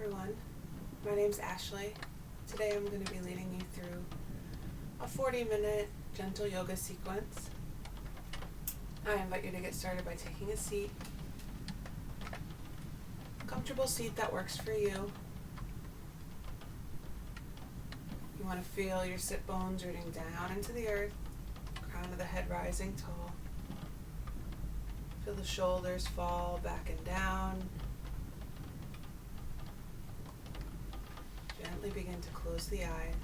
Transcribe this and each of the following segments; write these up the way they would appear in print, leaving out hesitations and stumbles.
everyone, my name's Ashley. Today I'm going to be leading you through a 40-minute gentle yoga sequence. I invite you to get started by taking a seat, a comfortable seat that works for you. You want to feel your sit bones rooting down into the earth, crown of the head rising tall. Feel the shoulders fall back and down. Gently begin to close the eyes.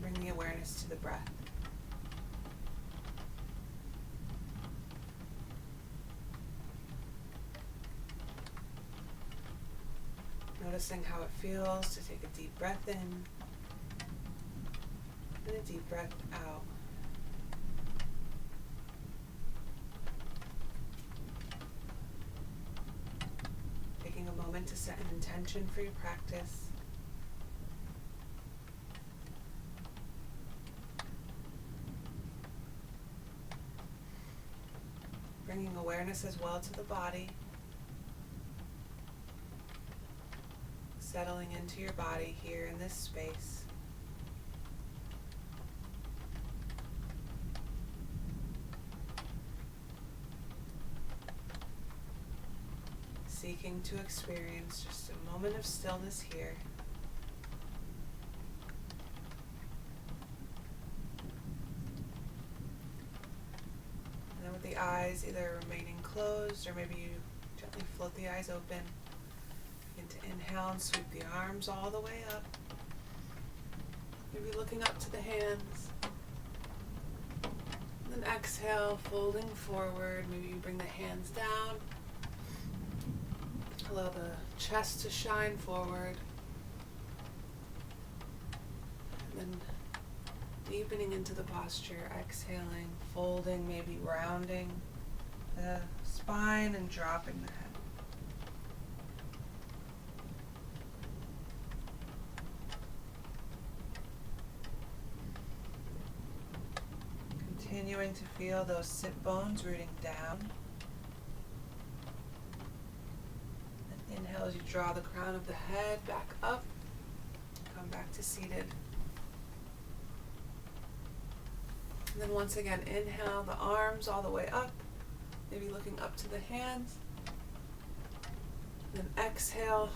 Bring the awareness to the breath. Noticing how it feels to take a deep breath in and a deep breath out. Taking a moment to set an intention for your practice. Bringing awareness as well to the body. Settling into your body here in this space. Seeking to experience just a moment of stillness here. And then with the eyes either remaining closed or maybe you gently float the eyes open. Begin to inhale and sweep the arms all the way up. Maybe looking up to the hands. And then exhale, folding forward. Maybe you bring the hands down. Allow the chest to shine forward. And then deepening into the posture, exhaling, folding, maybe rounding the spine and dropping the head. Continuing to feel those sit bones rooting down. Inhale as you draw the crown of the head back up. Come back to seated. And then once again, inhale the arms all the way up. Maybe looking up to the hands. And then exhale.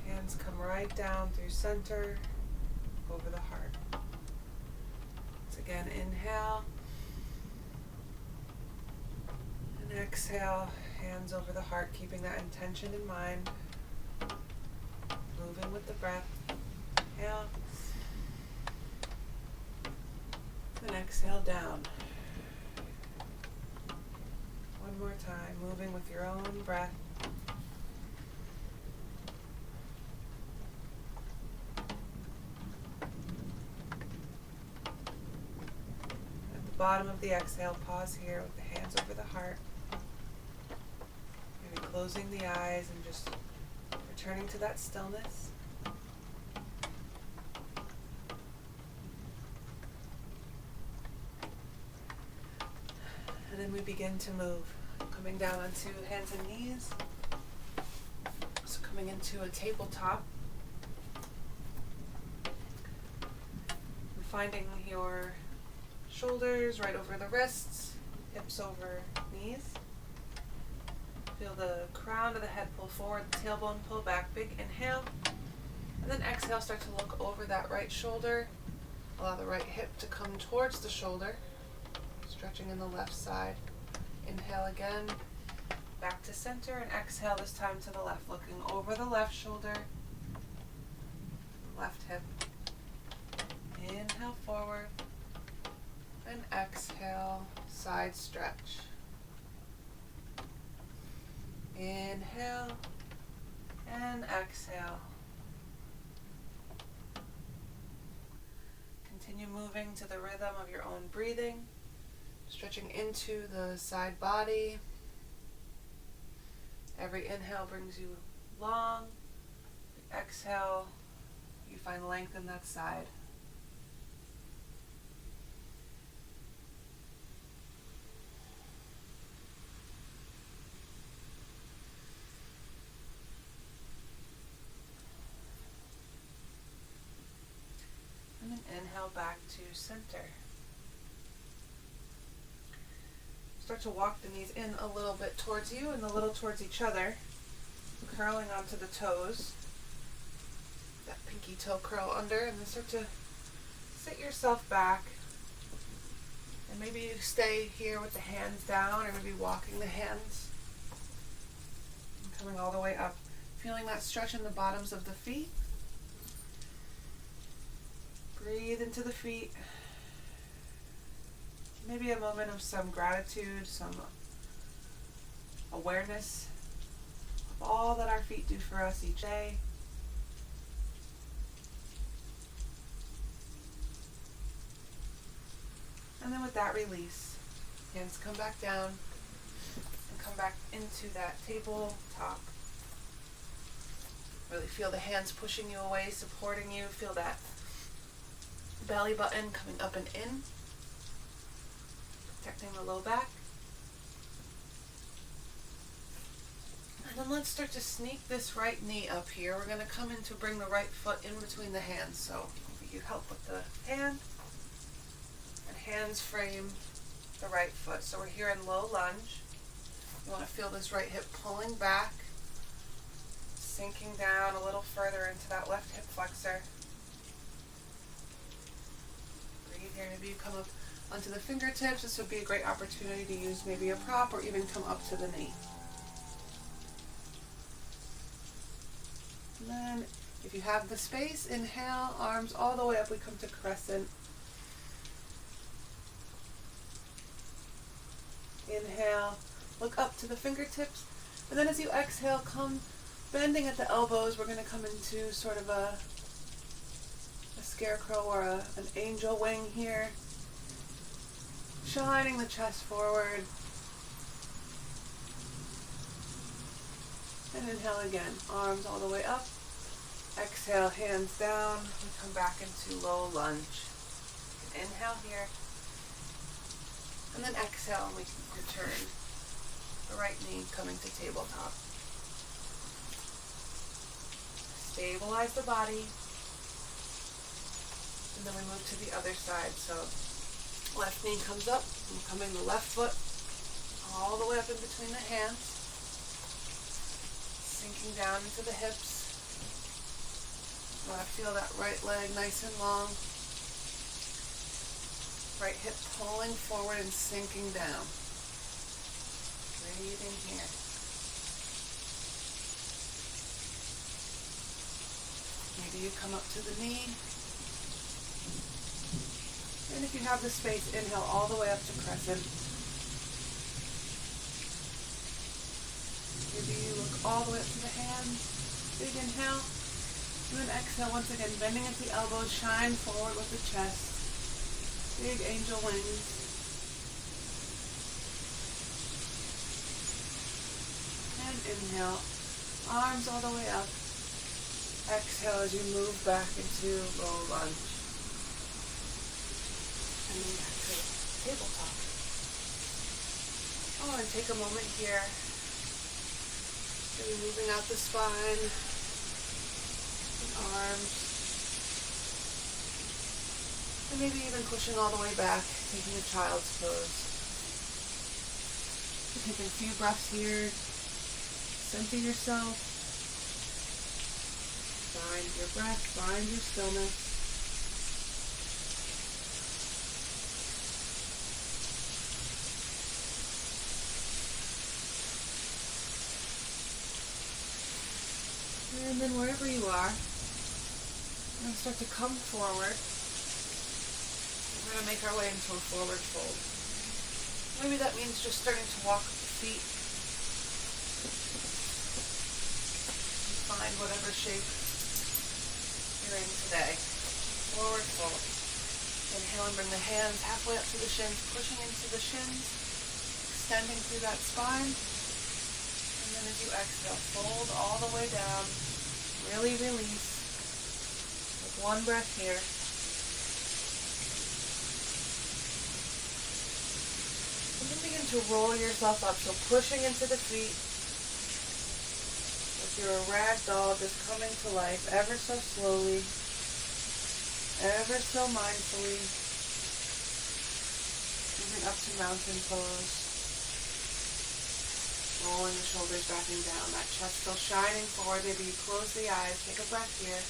Hands come right down through center, over the heart. Once again, inhale. And exhale. Hands over the heart, keeping that intention in mind. Moving with the breath. Inhale. And exhale down. One more time, moving with your own breath. At the bottom of the exhale, pause here with the hands over the heart. Closing the eyes and just returning to that stillness. And then we begin to move, coming down onto hands and knees. So coming into a tabletop. And finding your shoulders right over the wrists, hips over knees. Feel the crown of the head pull forward, the tailbone pull back, big inhale. And then exhale, start to look over that right shoulder. Allow the right hip to come towards the shoulder. Stretching in the left side. Inhale again, back to center, and exhale this time to the left, looking over the left shoulder, left hip. Inhale forward, and exhale, side stretch. Inhale and exhale. Continue moving to the rhythm of your own breathing, stretching into the side body. Every inhale brings you long. Exhale, you find length in that side. to center. Start to walk the knees in a little bit towards you and a little towards each other, curling onto the toes. That pinky toe curl under, and then start to sit yourself back. And maybe you stay here with the hands down, or maybe walking the hands. And coming all the way up. Feeling that stretch in the bottoms of the feet. Breathe into the feet. Maybe a moment of some gratitude, some awareness of all that our feet do for us each day. And then with that release, hands come back down and come back into that tabletop. Really feel the hands pushing you away, supporting you. Feel that belly button coming up and in, protecting the low back. And then let's start to sneak this right knee up here. We're going to come in to bring the right foot in between the hands. So you help with the hand, and hands frame the right foot. So we're here in low lunge. You want to feel this right hip pulling back, sinking down a little further into that left hip flexor. Breathe here. Maybe you come up onto the fingertips. This would be a great opportunity to use maybe a prop or even come up to the knee. And then if you have the space, inhale, arms all the way up. We come to crescent. Inhale, look up to the fingertips. And then as you exhale, come bending at the elbows. We're going to come into sort of a scarecrow or an angel wing here. Shining the chest forward. And inhale again, arms all the way up. Exhale, hands down. We come back into low lunge. Inhale here. And then exhale, and we can return. The right knee coming to tabletop. Stabilize the body. And then we move to the other side. So left knee comes up. I'm coming the left foot all the way up in between the hands. Sinking down into the hips. You want to feel that right leg nice and long. Right hip pulling forward and sinking down. Breathing here. Maybe you come up to the knee. And if you have the space, inhale all the way up to crescent. Maybe you look all the way up to the hands. Big inhale. And then exhale once again, bending at the elbows, shine forward with the chest. Big angel wings. And inhale. Arms all the way up. Exhale as you move back into low lunge. And then back to tabletop. Oh, and take a moment here. Maybe moving out the spine. The arms. And maybe even pushing all the way back, taking a child's pose. So take a few breaths here. Center yourself. Find your breath, find your stillness. And then wherever you are, we're going to start to come forward. We're going to make our way into a forward fold. Maybe that means just starting to walk with the feet. Find whatever shape you're in today. Forward fold. Inhale and bring the hands halfway up to the shins, pushing into the shins, extending through that spine. And then as you exhale, fold all the way down. Really release. With one breath here. And then begin to roll yourself up. So pushing into the feet. If you're a rag doll, just coming to life ever so slowly, ever so mindfully. coming up to mountain pose. Rolling the shoulders back and down. That chest still shining forward. Maybe you close the eyes. Take a breath here.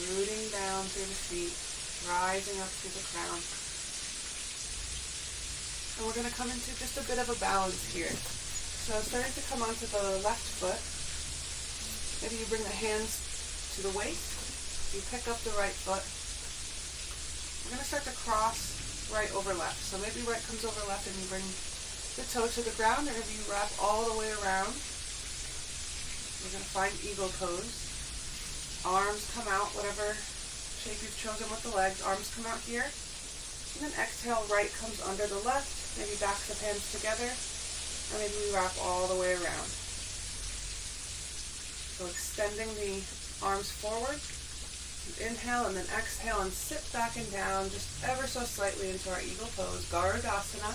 Rooting down through the feet. Rising up through the crown. And we're going to come into just a bit of a balance here. So starting to come onto the left foot. Maybe you bring the hands to the waist. You pick up the right foot. We're going to start to cross right over left. So maybe right comes over left and you bring the toe to the ground, or maybe you wrap all the way around. We're going to find eagle pose. Arms come out, whatever shape you've chosen with the legs. Arms come out here. And then exhale, right comes under the left. Maybe backs of hands together. Or maybe we wrap all the way around. So extending the arms forward. Inhale and then exhale and sit back and down just ever so slightly into our eagle pose, Garudasana.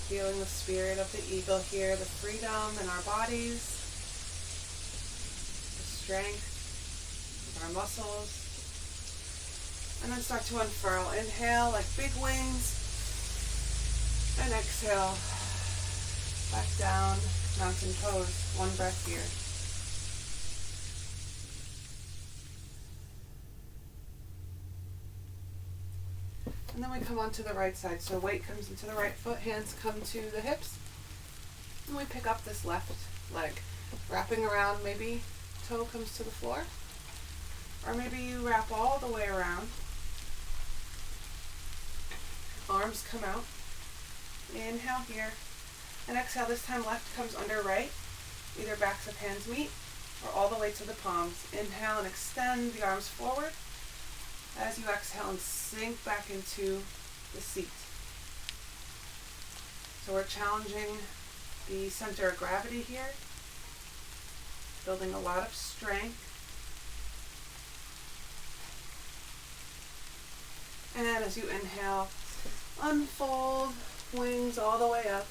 Feeling the spirit of the eagle here, the freedom in our bodies, the strength of our muscles. And then start to unfurl. Inhale like big wings. And exhale. Back down. Mountain pose. One breath here. And then we come onto the right side. So weight comes into the right foot, hands come to the hips. And we pick up this left leg. Wrapping around, maybe toe comes to the floor. Or maybe you wrap all the way around. Arms come out. Inhale here. And exhale, this time left comes under right. Either backs of hands meet or all the way to the palms. Inhale and extend the arms forward as you exhale and sink back into the seat. So we're challenging the center of gravity here, building a lot of strength. And as you inhale, unfold, wings all the way up.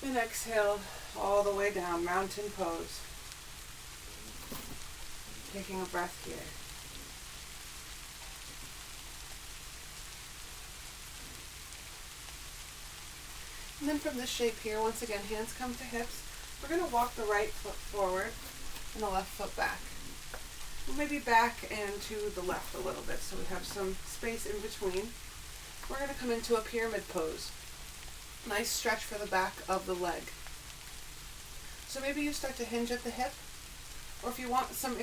And exhale all the way down, mountain pose. Taking a breath here. And then from this shape here, once again, hands come to hips. We're going to walk the right foot forward and the left foot back. We'll maybe back and to the left a little bit so we have some space in between. We're going to come into a pyramid pose. Nice stretch for the back of the leg. So maybe you start to hinge at the hip, or if you want some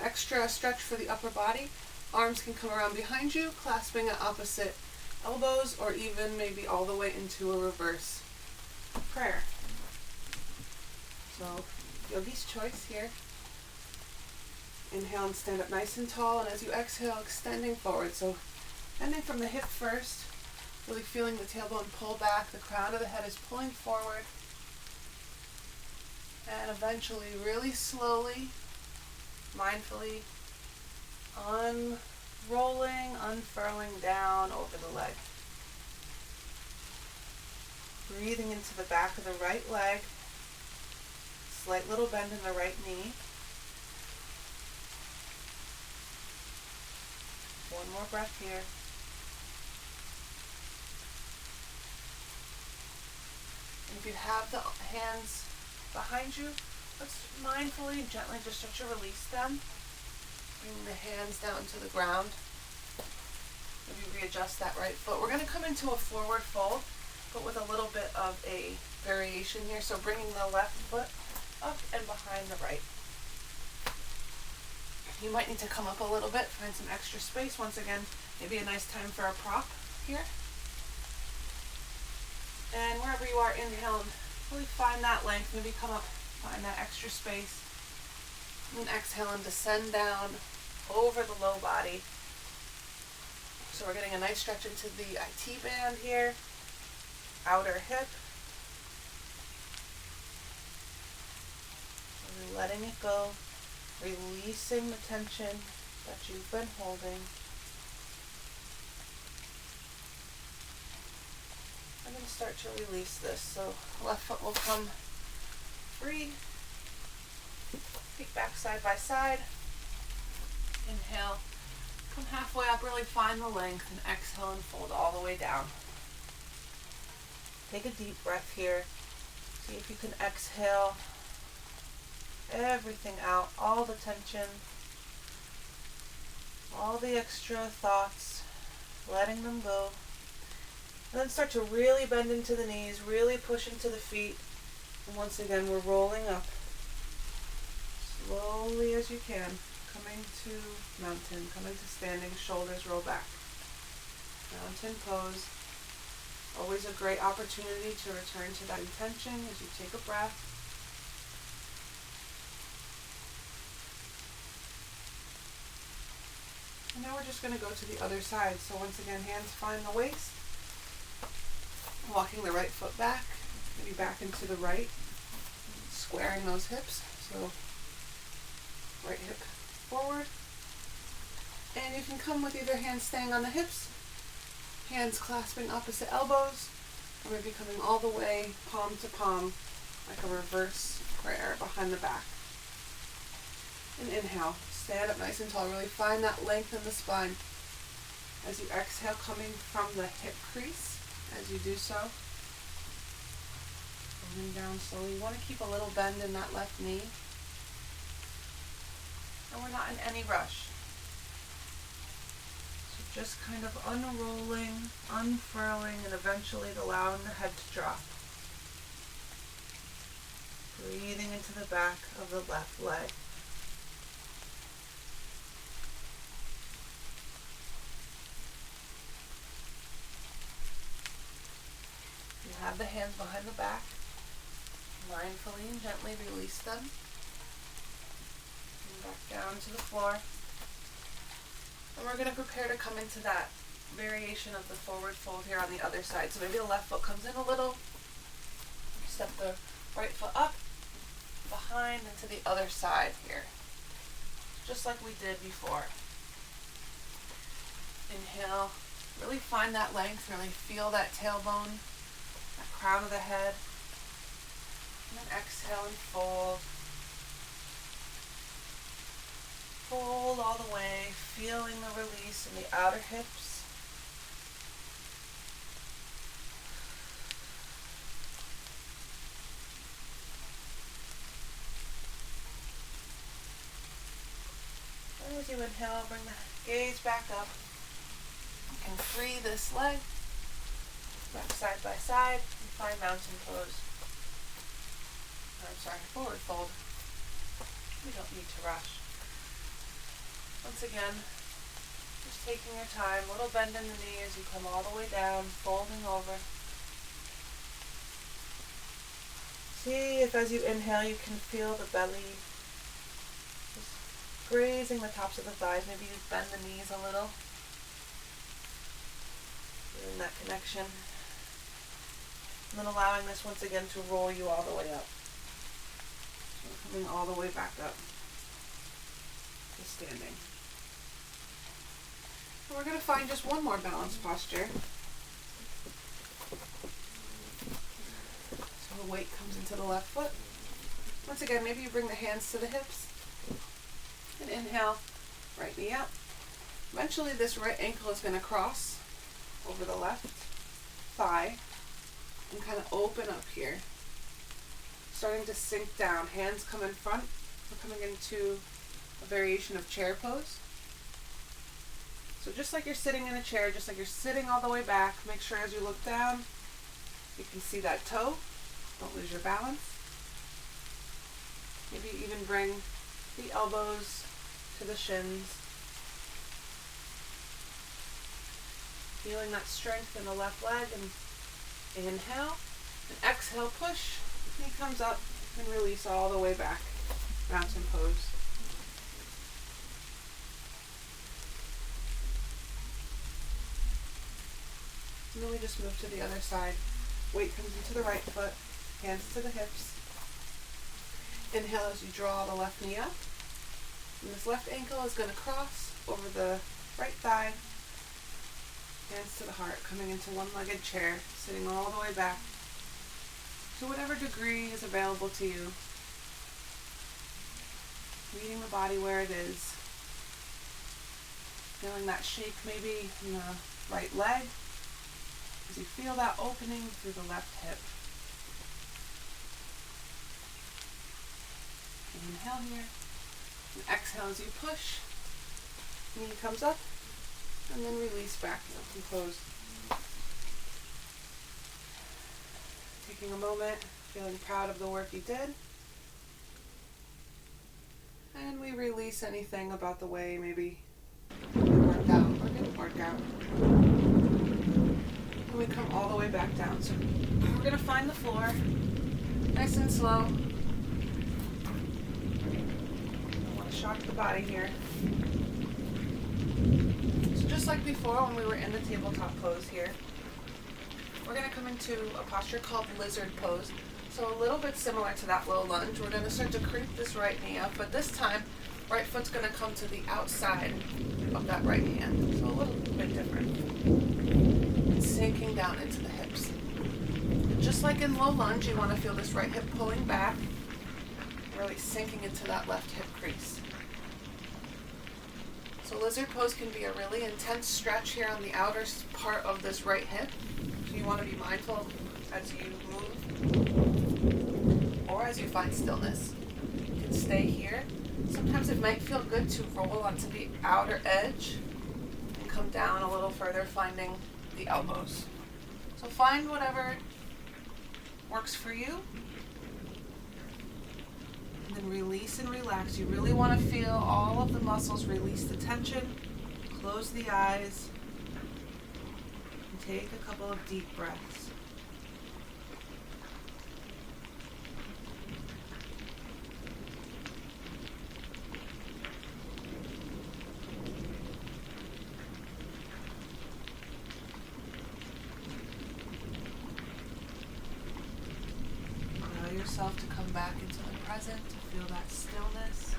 extra stretch for the upper body, arms can come around behind you, clasping at opposite elbows, or even maybe all the way into a reverse prayer. So, yogi's choice here. Inhale and stand up nice and tall, and as you exhale, extending forward. So, ending from the hip first. Really feeling the tailbone pull back, the crown of the head is pulling forward. And eventually, really slowly, mindfully, unrolling, unfurling down over the leg. Breathing into the back of the right leg. Slight little bend in the right knee. One more breath here. And if you have the hands behind you, let's mindfully, gently just start to release them. Bring the hands down to the ground. Maybe readjust that right foot. We're going to come into a forward fold, but with a little bit of a variation here. So bringing the left foot up and behind the right. You might need to come up a little bit, find some extra space. Once again, maybe a nice time for a prop here. And wherever you are, inhale and really find that length. Maybe come up, find that extra space. And then exhale and descend down over the low body. So we're getting a nice stretch into the IT band here. Outer hip. And letting it go. Releasing the tension that you've been holding. I'm going to start to release this. So left foot will come free. Feet back side by side. Inhale, come halfway up, really find the length, and exhale and fold all the way down. Take a deep breath here. See if you can exhale everything out, all the tension, all the extra thoughts, letting them go. And then start to really bend into the knees, really push into the feet. And once again, we're rolling up. Slowly as you can. Coming to mountain, coming to standing, shoulders roll back. Mountain pose. Always a great opportunity to return to that intention as you take a breath. And now we're just going to go to the other side. So once again, hands find the waist. Walking the right foot back, maybe back into the right. Squaring those hips. So right hip forward. And you can come with either hand staying on the hips, hands clasping opposite elbows, or maybe coming all the way palm to palm like a reverse prayer behind the back. And inhale, stand up nice and tall, really find that length in the spine. As you exhale, coming from the hip crease, as you do so. Moving down slowly. You want to keep a little bend in that left knee. And we're not in any rush. So just kind of unrolling, unfurling, and eventually allowing the head to drop. Breathing into the back of the left leg. You have the hands behind the back. Mindfully and gently release them. Back down to the floor. And we're going to prepare to come into that variation of the forward fold here on the other side. So maybe the left foot comes in a little. Step the right foot up, behind, and to the other side here. Just like we did before. Inhale. Really find that length. Really feel that tailbone, that crown of the head. And then exhale and fold. Fold all the way, feeling the release in the outer hips. And as you inhale, bring the gaze back up. You can free this leg, back side by side, and find mountain pose. Forward fold. We don't need to rush. Once again, just taking your time, little bend in the knee as you come all the way down, folding over. See if as you inhale you can feel the belly just grazing the tops of the thighs. Maybe you bend the knees a little. Feeling that connection. And then allowing this once again to roll you all the way up. So coming all the way back up to standing. And we're going to find just one more balanced posture. So the weight comes into the left foot. Once again, maybe you bring the hands to the hips. And inhale, right knee up. Eventually this right ankle is going to cross over the left thigh and kind of open up here. Starting to sink down. Hands come in front. We're coming into a variation of chair pose. So just like you're sitting in a chair, just like you're sitting all the way back, make sure as you look down, you can see that toe. Don't lose your balance. Maybe even bring the elbows to the shins. Feeling that strength in the left leg, and inhale, and exhale, push, knee comes up, and release all the way back. Mountain pose. And then we just move to the other side. Weight comes into the right foot, hands to the hips. Inhale as you draw the left knee up. And this left ankle is going to cross over the right thigh. Hands to the heart, coming into one-legged chair, sitting all the way back to whatever degree is available to you. Meeting the body where it is. Feeling that shake maybe in the right leg as you feel that opening through the left hip. Inhale here, and exhale as you push. Knee comes up, and then release back to composed. Taking a moment, feeling proud of the work you did. And we release anything about the way maybe it worked out or didn't work out. And we come all the way back down. So we're going to find the floor, nice and slow. Don't want to shock the body here. So just like before when we were in the tabletop pose here, we're going to come into a posture called lizard pose. So a little bit similar to that low lunge. We're going to start to creep this right knee up, but this time, right foot's going to come to the outside of that right hand. So a little bit different. And sinking down into the hips. Just like in low lunge, you want to feel this right hip pulling back, really sinking into that left hip crease. So lizard pose can be a really intense stretch here on the outer part of this right hip. So you want to be mindful as you move or as you find stillness. You can stay here. Sometimes it might feel good to roll onto the outer edge and come down a little further, finding the elbows. So find whatever works for you. And then release and relax. You really want to feel all of the muscles release the tension. Close the eyes. And take a couple of deep breaths. Yourself to come back into the present, to feel that stillness.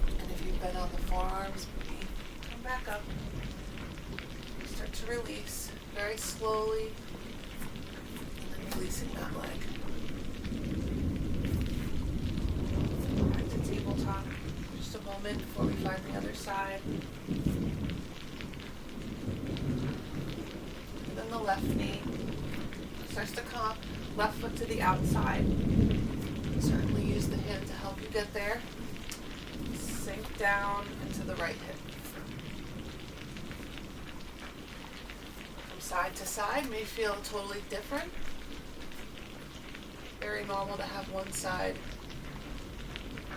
And if you've been on the forearms, maybe come back up. Start to release very slowly, and then releasing that leg. Back to tabletop. Just a moment before we find the other side. And then the left knee starts to come up. Left foot to the outside. Certainly use the hand to help you get there. Sink down into the right hip. From side to side may feel totally different. Very normal to have one side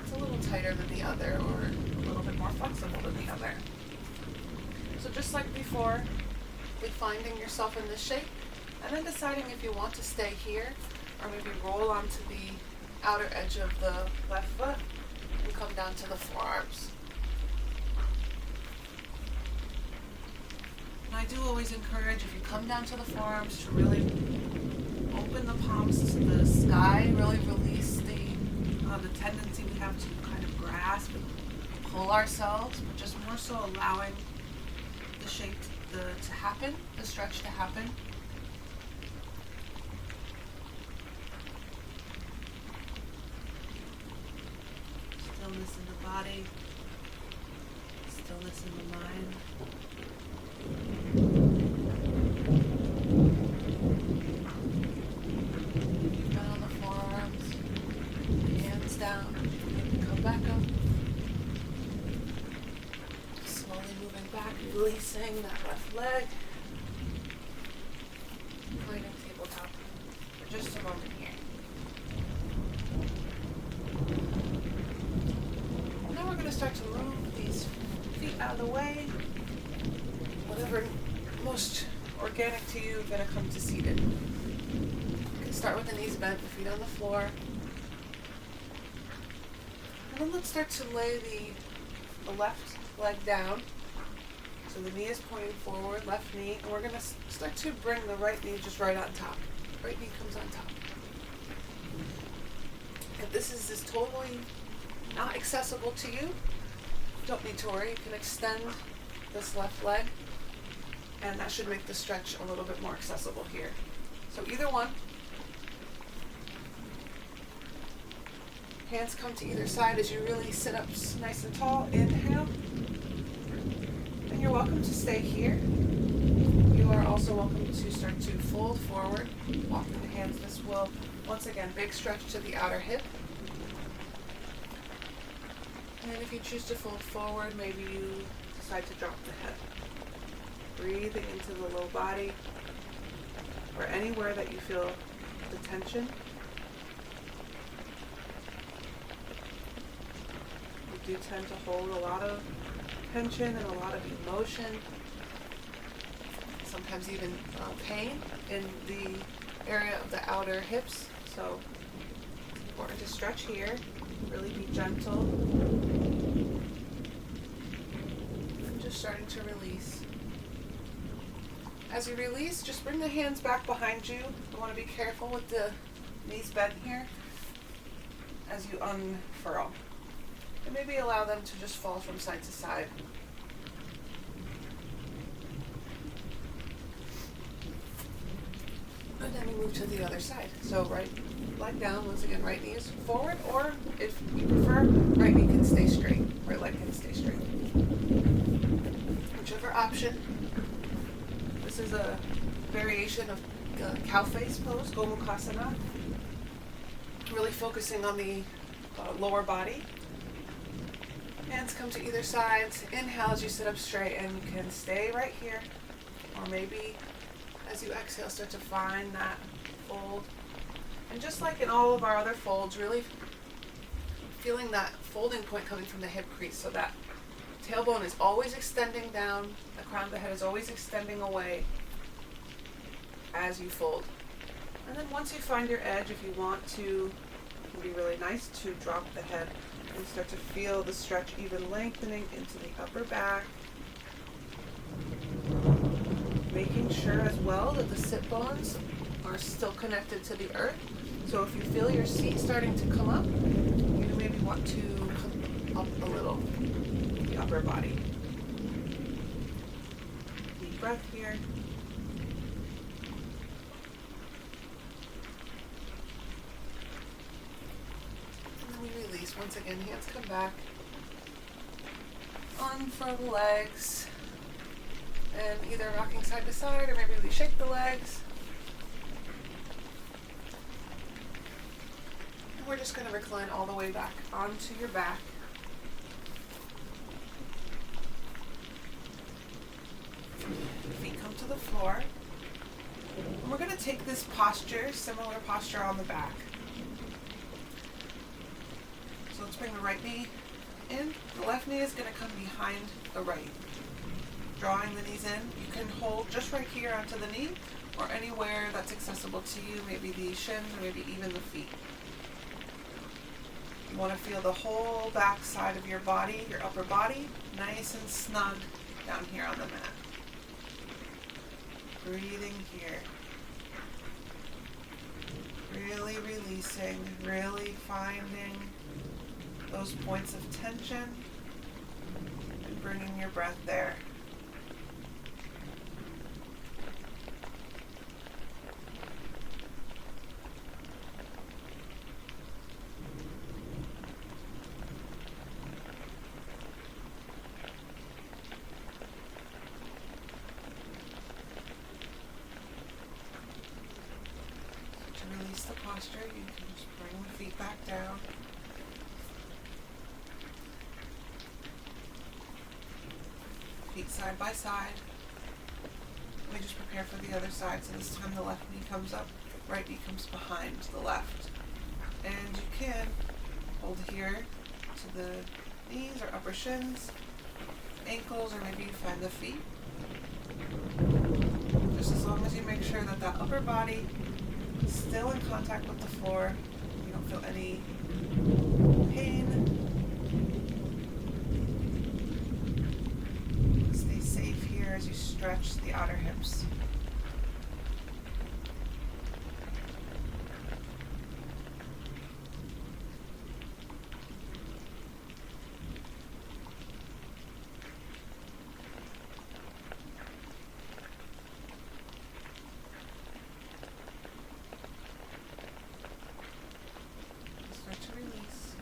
it's a little tighter than the other or a little bit more flexible than the other. So just like before, with finding yourself in this shape, and then deciding if you want to stay here or maybe roll onto the outer edge of the left foot and come down to the forearms. And I do always encourage, if you come down to the forearms, to really open the palms to the sky, really release the tendency we have to kind of grasp and pull ourselves, but just more so allowing the shape to happen, the stretch to happen. Stillness in the body, stillness in the mind. You've been on the forearms, hands down, come back up. Slowly moving back, releasing that left leg. Finding tabletop for just a moment here. We're going to start to move these feet out of the way. Whatever most organic to you, going to come to seated. You can start with the knees bent, the feet on the floor. And then let's start to lay the left leg down. So the knee is pointing forward, left knee, and we're going to start to bring the right knee just right on top. Right knee comes on top. If this is totally not accessible to you, don't need to worry. You can extend this left leg, and that should make the stretch a little bit more accessible here. So either one. Hands come to either side as you really sit up nice and tall. Inhale. And you're welcome to stay here. You are also welcome to start to fold forward, walking the hands. This will, once again, big stretch to the outer hip. And if you choose to fold forward, maybe you decide to drop the head. Breathing into the low body, or anywhere that you feel the tension. We do tend to hold a lot of tension and a lot of emotion, sometimes even pain in the area of the outer hips. So it's important to stretch here, really be gentle, and just starting to release. As you release, just bring the hands back behind you. You want to be careful with the knees bent here as you unfurl. And maybe allow them to just fall from side to side. And then we move to the other side. So right leg down, once again, right knee is forward, or if you prefer, right knee can stay straight, right leg can stay straight. Whichever option. This is a variation of cow face pose, Gomukhasana. Really focusing on the lower body. Hands come to either side. Inhale as you sit up straight, and you can stay right here. Or maybe as you exhale, start to find that fold. And just like in all of our other folds, really feeling that folding point coming from the hip crease, so that tailbone is always extending down, the crown of the head is always extending away as you fold. And then once you find your edge, if you want to, it can be really nice to drop the head and start to feel the stretch even lengthening into the upper back. Making sure as well that the sit bones are still connected to the earth. So if you feel your seat starting to come up, you maybe want to come up a little, the upper body. Deep breath here. And then we release. Once again, hands come back. Unfurl the legs. And either rocking side to side, or maybe we shake the legs. And we're just going to recline all the way back onto your back. Feet come to the floor. And we're going to take this posture, similar posture on the back. So let's bring the right knee in. The left knee is going to come behind the right. Drawing the knees in. You can hold just right here onto the knee, or anywhere that's accessible to you, maybe the shins or maybe even the feet. You want to feel the whole back side of your body, your upper body, nice and snug down here on the mat. Breathing here. Really releasing, really finding those points of tension and bringing your breath there. Release the posture. You can just bring the feet back down. Feet side by side. We just prepare for the other side. So this time the left knee comes up, right knee comes behind the left. And you can hold here to the knees or upper shins, ankles, or maybe you find the feet. Just as long as you make sure that that upper body still in contact with the floor. You don't feel any pain. Stay safe here as you stretch the outer hips. Start to release.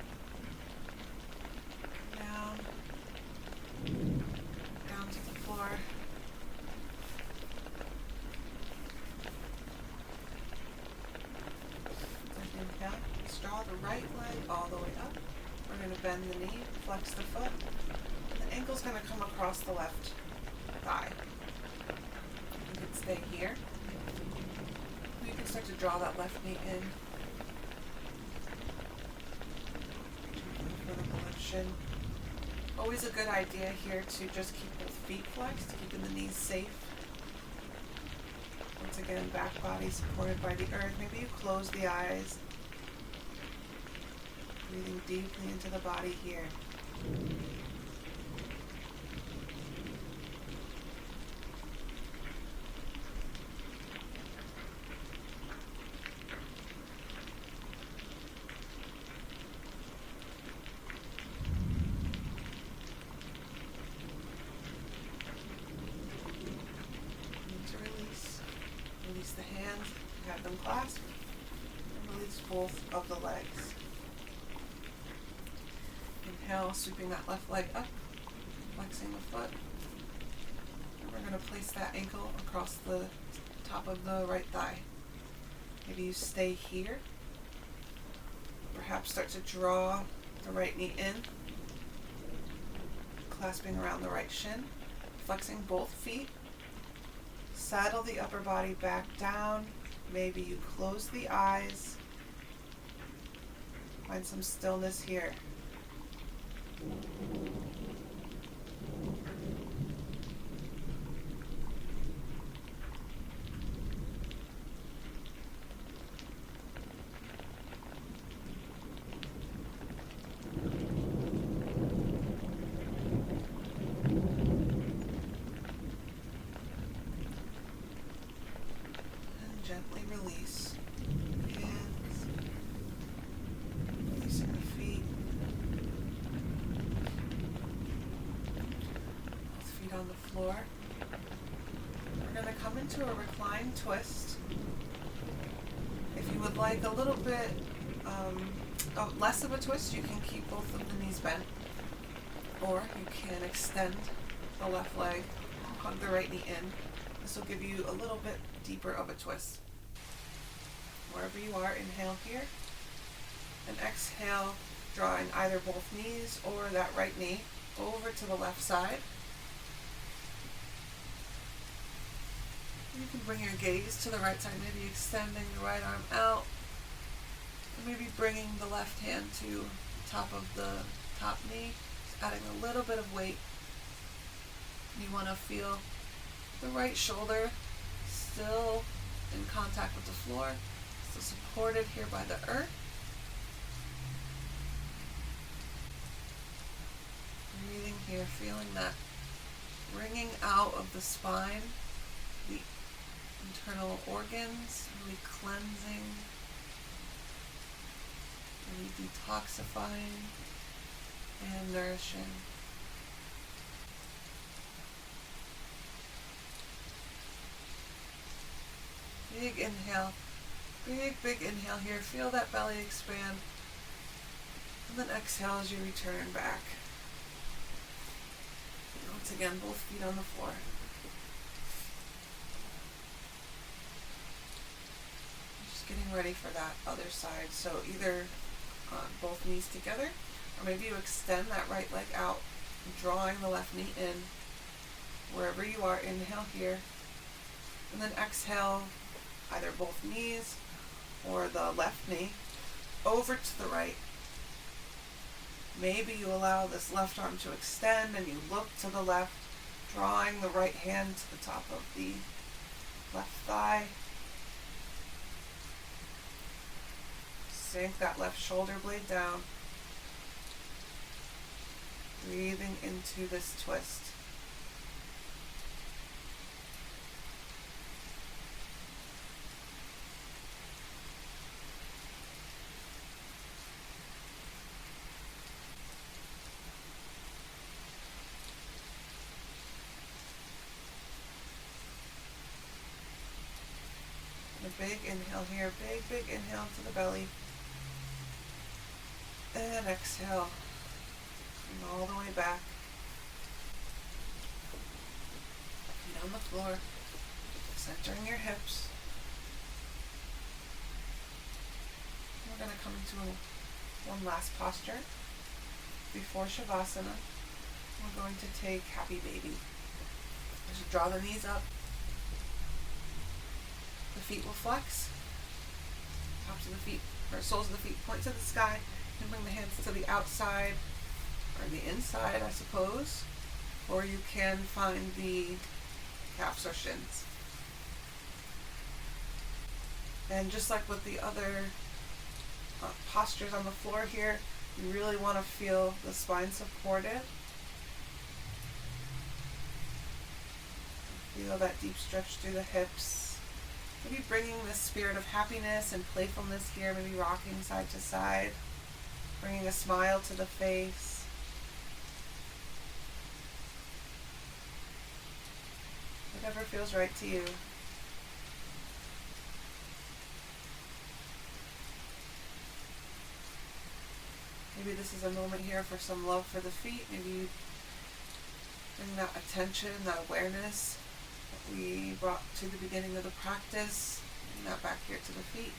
the right leg all the way up. We're going to bend the knee, flex the foot. The ankle's going to come across the left thigh. You can stay here. You can start to draw that left knee in. Vertical left shin. Always a good idea here to just keep both feet flexed, keeping the knees safe. Once again, back body supported by the earth. Maybe you close the eyes. Breathing deeply into the body here. Release the hands, have them clasped, and release both of the legs. Inhale, sweeping that left leg up, flexing the foot. And we're going to place that ankle across the top of the right thigh. Maybe you stay here. Perhaps start to draw the right knee in, clasping around the right shin, flexing both feet. Settle the upper body back down. Maybe you close the eyes. Find some stillness here. Gently release hands, releasing the feet, both feet on the floor. We're going to come into a reclined twist. If you would like a little bit less of a twist, you can keep both of the knees bent, or you can extend the left leg, hug the right knee in. This will give you a little bit deeper of a twist. Wherever you are, inhale here, and exhale, drawing either both knees or that right knee over to the left side. You can bring your gaze to the right side, maybe extending the right arm out, and maybe bringing the left hand to the top of the top knee, just adding a little bit of weight. You want to feel the right shoulder still in contact with the floor, still supported here by the earth. Breathing here, feeling that wringing out of the spine, the internal organs, really cleansing, really detoxifying and nourishing. Big inhale, big inhale here. Feel that belly expand. And then exhale as you return back. Once again, both feet on the floor. Just getting ready for that other side. So either both knees together, or maybe you extend that right leg out, drawing the left knee in. Wherever you are, inhale here. And then exhale, either both knees or the left knee over to the right. Maybe you allow this left arm to extend and you look to the left, drawing the right hand to the top of the left thigh. Sink that left shoulder blade down. Breathing into this twist. A big inhale here, big inhale to the belly. And exhale. And all the way back. Feet on the floor. Centering your hips. We're going to come into One last posture. Before Shavasana, we're going to take Happy Baby. Just draw the knees up. The feet will flex. Tops of the feet, or soles of the feet point to the sky. You can bring the hands to the outside, or the inside, I suppose. Or you can find the calves or shins. And just like with the other postures on the floor here, you really want to feel the spine supported. Feel that deep stretch through the hips. Maybe bringing this spirit of happiness and playfulness here, maybe rocking side to side, bringing a smile to the face. Whatever feels right to you. Maybe this is a moment here for some love for the feet. Maybe you bring that attention, that awareness that we brought to the beginning of the practice, bring that back here to the feet.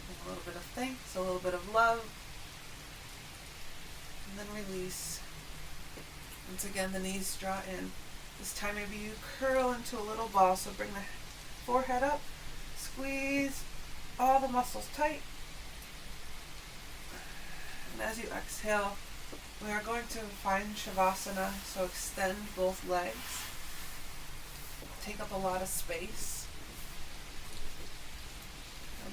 And a little bit of thanks, a little bit of love, and then release. Once again, the knees draw in. This time maybe you curl into a little ball, so bring the forehead up, squeeze all the muscles tight. And as you exhale, we are going to find Shavasana, so extend both legs. Take up a lot of space.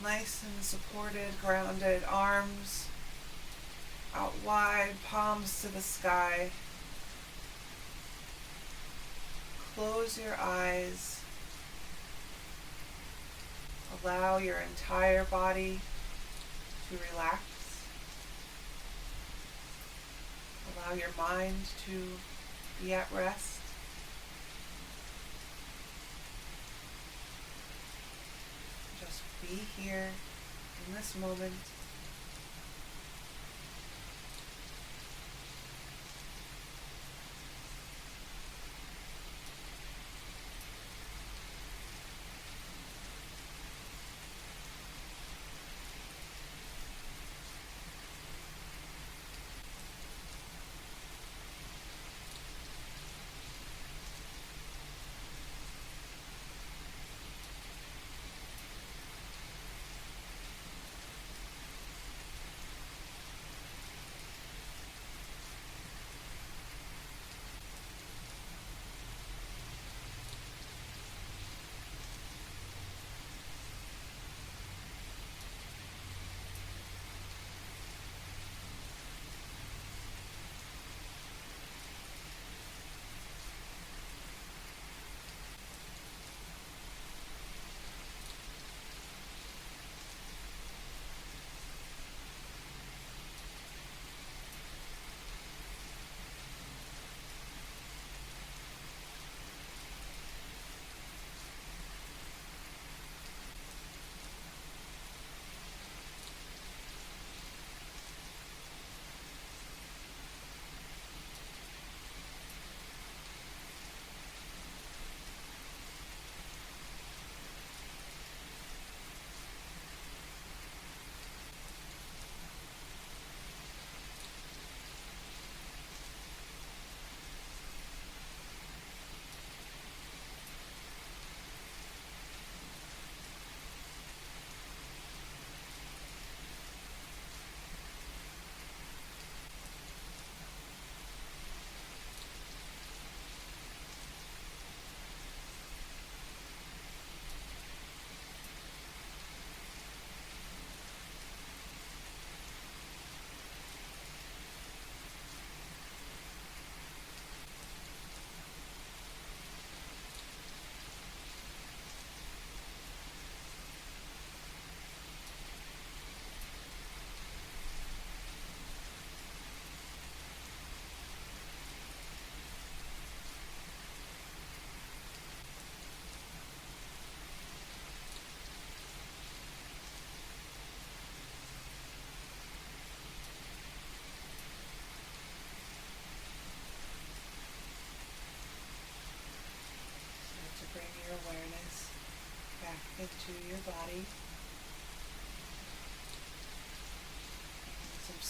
Nice and supported, grounded, arms out wide, palms to the sky. Close your eyes. Allow your entire body to relax. Allow your mind to be at rest. Just be here in this moment.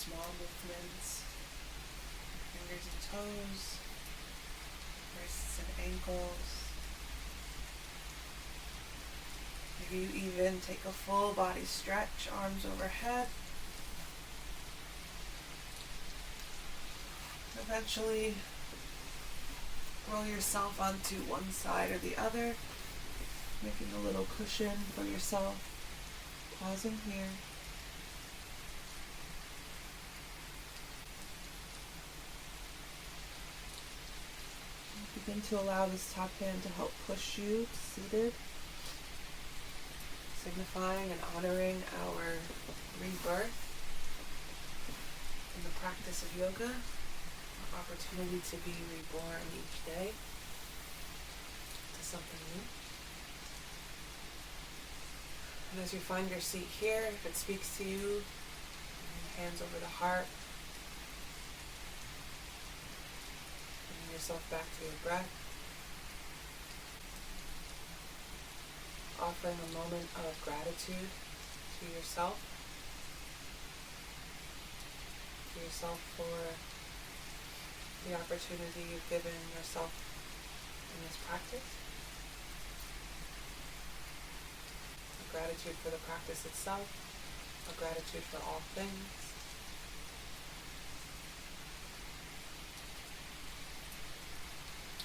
small movements, fingers and toes, wrists and ankles. Maybe you even take a full body stretch, arms overhead. Eventually, roll yourself onto one side or the other, making a little cushion for yourself. Pausing here. Begin to allow this top hand to help push you to seated, signifying and honoring our rebirth in the practice of yoga, our opportunity to be reborn each day to something new. And as you find your seat here, if it speaks to you, hands over the heart, bringing yourself back to your breath, offering a moment of gratitude to yourself for the opportunity you've given yourself in this practice. A gratitude for the practice itself, a gratitude for all things.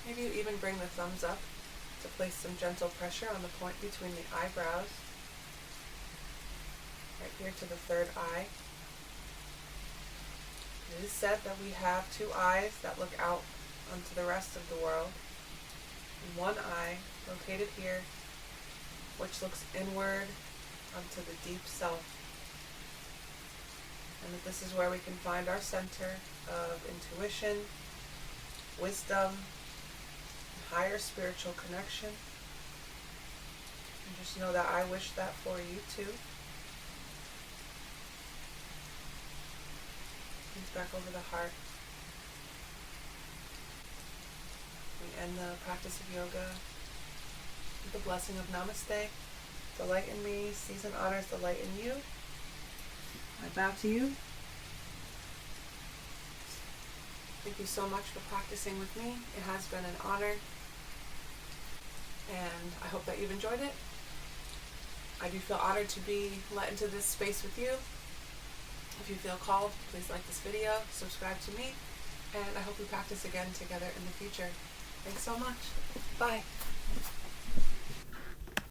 Maybe you even bring the thumbs up to place some gentle pressure on the point between the eyebrows, right here to the third eye. It is said that we have two eyes that look out onto the rest of the world, and one eye located here, which looks inward onto the deep self. And that this is where we can find our center of intuition, wisdom, higher spiritual connection. And just know that I wish that for you too. Hands back over the heart. We end the practice of yoga with the blessing of Namaste. The light in me sees and honors the light in you. I bow to you. Thank you so much for practicing with me. It has been an honor. And I hope that you've enjoyed it. I do feel honored to be let into this space with you. If you feel called, please like this video, subscribe to me, and I hope we practice again together in the future. Thanks so much. Bye.